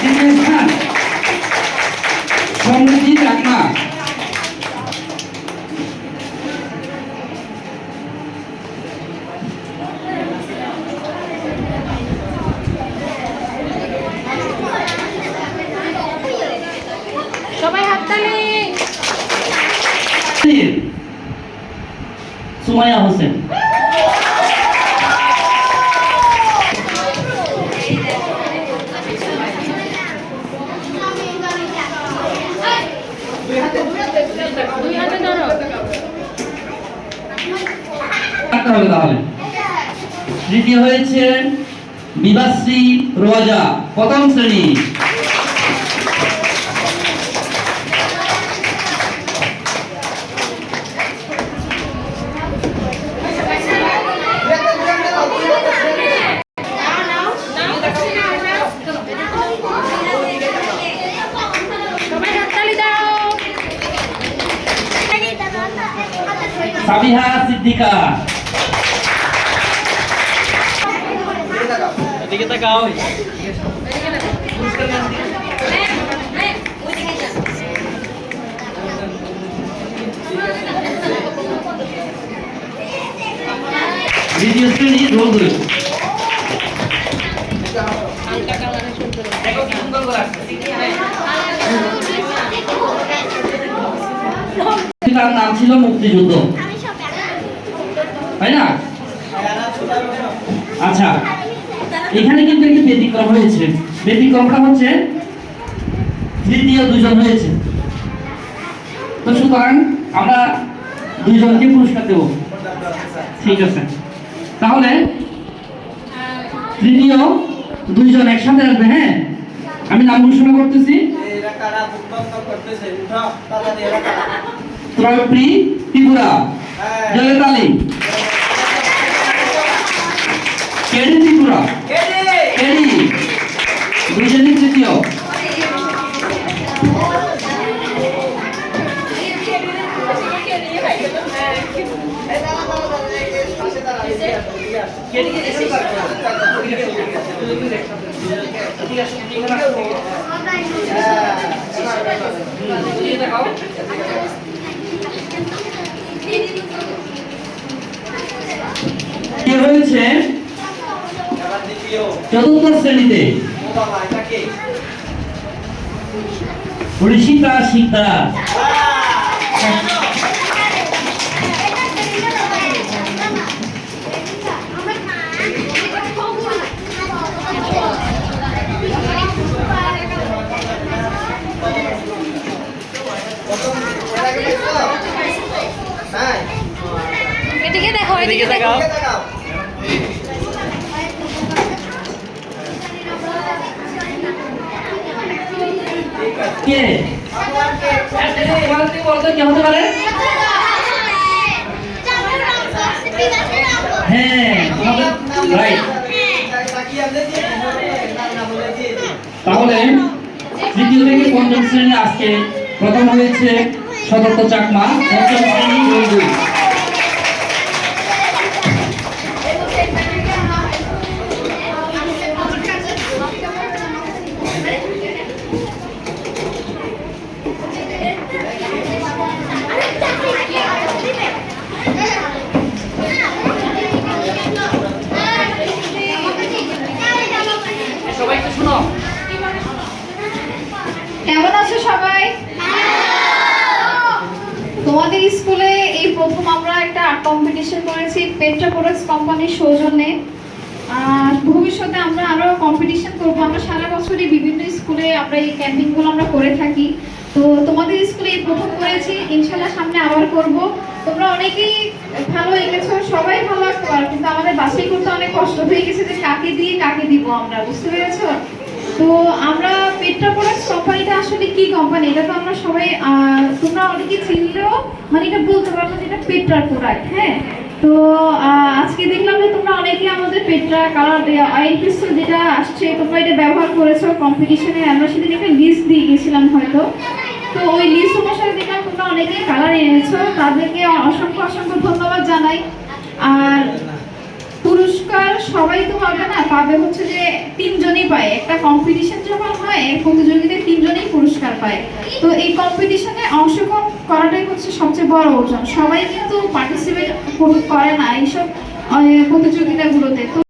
দ্বিতীয় স্থান সমৃদ্ধি চাকমা। সবাই হাততালি। সুমাইয়া হোসেন। তাহলে তৃতীয় হয়েছে বিভাশ্রী রোজা, প্রথম শ্রেণী। সাবিহা সিদ্দিকা। এদিকে তাকাও। দ্বিতীয় শ্রেণী রোল ধরে তার নাম ছিল মুক্তিযুদ্ধ, তাই না? আচ্ছা, এখানে কিন্তু একটি ব্যতিক্রম হয়েছে। ব্যতিক্রমটা হচ্ছে তৃতীয় দুজন হয়েছে। তো সুতরাং আমরা দুইজনকে পুরস্কার দেব, ঠিক আছে? তাহলে তৃতীয় দুইজন একসাথে আসবে। হ্যাঁ, আমি নাম ঘোষণা করতেছি। ত্রয়প্রী ত্রিপুরা, জয়তালি। কেডি ত্রিপুরা, কেডি দুইজনই তৃতীয়। হয়েছে চতুর্থ শ্রেণীতে ঋষিতা শিকদার। এদিকে দেখো, এদিকে দেখাও। কে বলতে কে হতে পারে? হ্যাঁ, রাইট। তাহলে তৃতীয় থেকে পঞ্চম শ্রেণী আজকে প্রথম হয়েছে সদত্ত চাকমা, পঞ্চম শ্রেণী রোল। সবাই একটু শুনো। কেমন আছো সবাই? তোমাদের স্কুলে এই প্রথম আমরা একটা আর্ট কম্পিটিশন করেছি পেট্রা প্রোডাক্টস কোম্পানির সৌজন্যে। আর ভবিষ্যতে আমরা আরো কম্পিটিশন করব। আমরা সারা বছরই বিভিন্ন স্কুলে আমরা এই ক্যাম্পিংগুলো আমরা করে থাকি। তো তোমাদের স্কুলে এই প্রথম করেছি, ইনশাআল্লাহ সামনে আবার করব। তোমরা অনেকেই ভালো এঁকেছো, সবাই ভালো আঁকতে পারো, কিন্তু আমাদের বাছাই করতে অনেক কষ্ট হয়ে গেছে যে কাকে দিয়ে কাকে দিব আমরা, বুঝতে পেরেছো? তো আমরা পেট্রা প্রোডাক্টস কোম্পানিটা আসলে কি কোম্পানি এটা তো আমরা সবাই তোমরা অনেকে চিনলেও মানে এটা বলতে পারবো যে এটা পেট্রার প্রোডাক্ট। হ্যাঁ, তো আজকে দেখলাম যে তোমরা অনেকে আমাদের পেট্রা কালার অয়েল পেস্টেল যেটা আসছে তোমরা এটা ব্যবহার করেছো কম্পিটিশনে। আমরা সেদিন একটা লিস্ট দিয়ে গেছিলাম হয়তো, তো ওই লিস্ট অনুসারে দেখলাম তোমরা অনেকেই কালার এনেছো, তাদেরকে অসংখ্য অসংখ্য ধন্যবাদ জানাই। আর পুরস্কার সবাই তো পাবে না, পাবে হচ্ছে যে 3 জনই পায়। একটা কম্পিটিশন যখন হয় তো এই কম্পিটিশনে অংশগ্রহণ করাটাই হচ্ছে সবচেয়ে বড় অর্জন। সবাই কিন্তু পার্টিসিপেট করে না এইসব প্রতিযোগিতাগুলোতে। তো